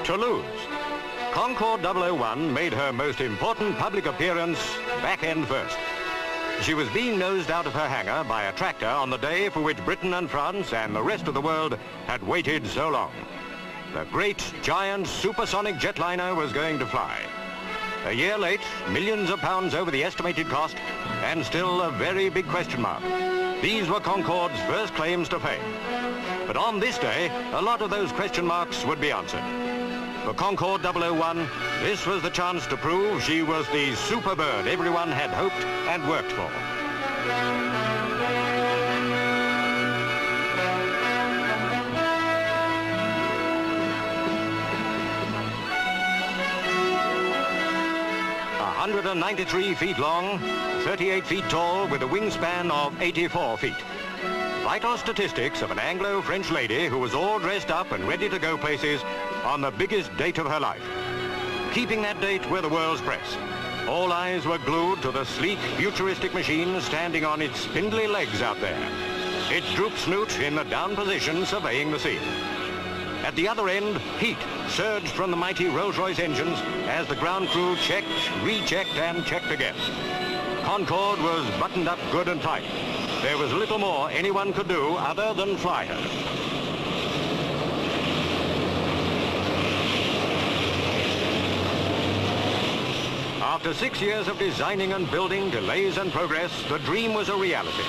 Toulouse. Concorde 001 made her most important public appearance back end first. She was being nosed out of her hangar by a tractor on the day for which Britain and France and the rest of the world had waited so long. The great, giant, supersonic jetliner was going to fly. A year late, millions of pounds over the estimated cost, and still a very big question mark. These were Concorde's first claims to fame. But on this day, a lot of those question marks would be answered. For Concorde 001, this was the chance to prove she was the super bird everyone had hoped and worked for. – 193 feet long, 38 feet tall, with a wingspan of 84 feet. Vital statistics of an Anglo-French lady who was all dressed up and ready to go places on the biggest date of her life. Keeping that date were the world's press. All eyes were glued to the sleek, futuristic machine standing on its spindly legs out there, its droop snoot in the down position surveying the scene. At the other end, heat surged from the mighty Rolls-Royce engines as the ground crew checked, rechecked, and checked again. Concorde was buttoned up good and tight. There was little more anyone could do other than fly her. After 6 years of designing and building, delays and progress, the dream was a reality.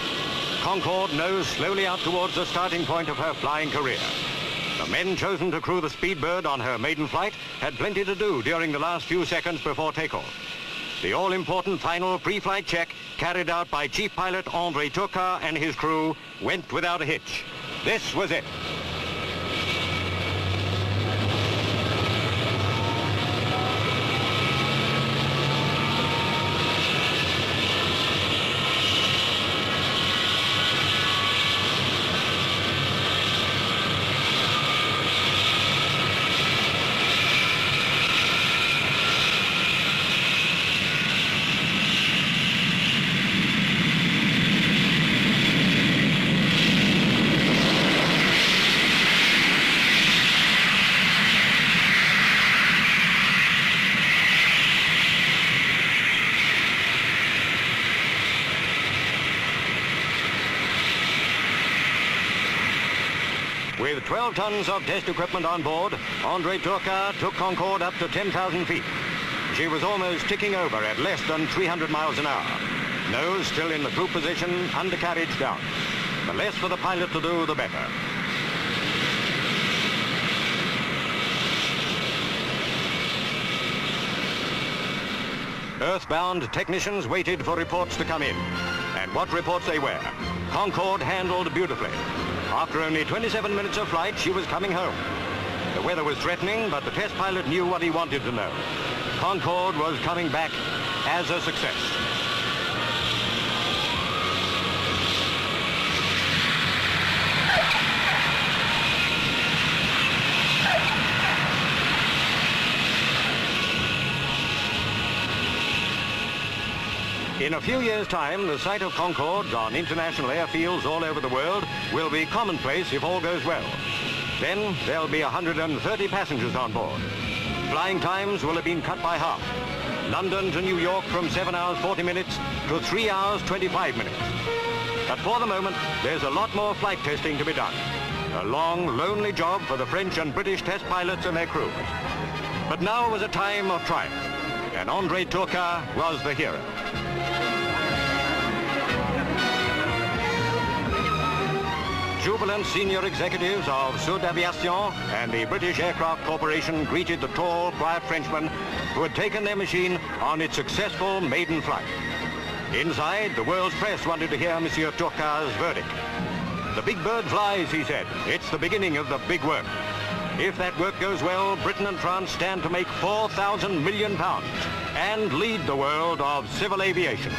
Concorde nosed slowly out towards the starting point of her flying career. The men chosen to crew the Speedbird on her maiden flight had plenty to do during the last few seconds before takeoff. The all-important final pre-flight check, carried out by Chief Pilot André Turcat and his crew, went without a hitch. This was it. With 12 tons of test equipment on board, André Turcat took Concorde up to 10,000 feet. She was almost ticking over at less than 300 miles an hour. Nose still in the croup position, undercarriage down. The less for the pilot to do, the better. Earthbound technicians waited for reports to come in. And what reports they were. Concorde handled beautifully. After only 27 minutes of flight, she was coming home. The weather was threatening, but the test pilot knew what he wanted to know. Concorde was coming back as a success. In a few years' time, the sight of Concordes on international airfields all over the world will be commonplace if all goes well. Then there'll be 130 passengers on board. Flying times will have been cut by half. London to New York from 7 hours 40 minutes to 3 hours 25 minutes. But for the moment, there's a lot more flight testing to be done. A long, lonely job for the French and British test pilots and their crews. But now was a time of triumph, and André Turcat was the hero. Jubilant senior executives of Sud Aviation and the British Aircraft Corporation greeted the tall, quiet Frenchman who had taken their machine on its successful maiden flight. Inside, the world's press wanted to hear Monsieur Turcat's verdict. The big bird flies, he said. It's the beginning of the big work. If that work goes well, Britain and France stand to make £4,000 million and lead the world of civil aviation.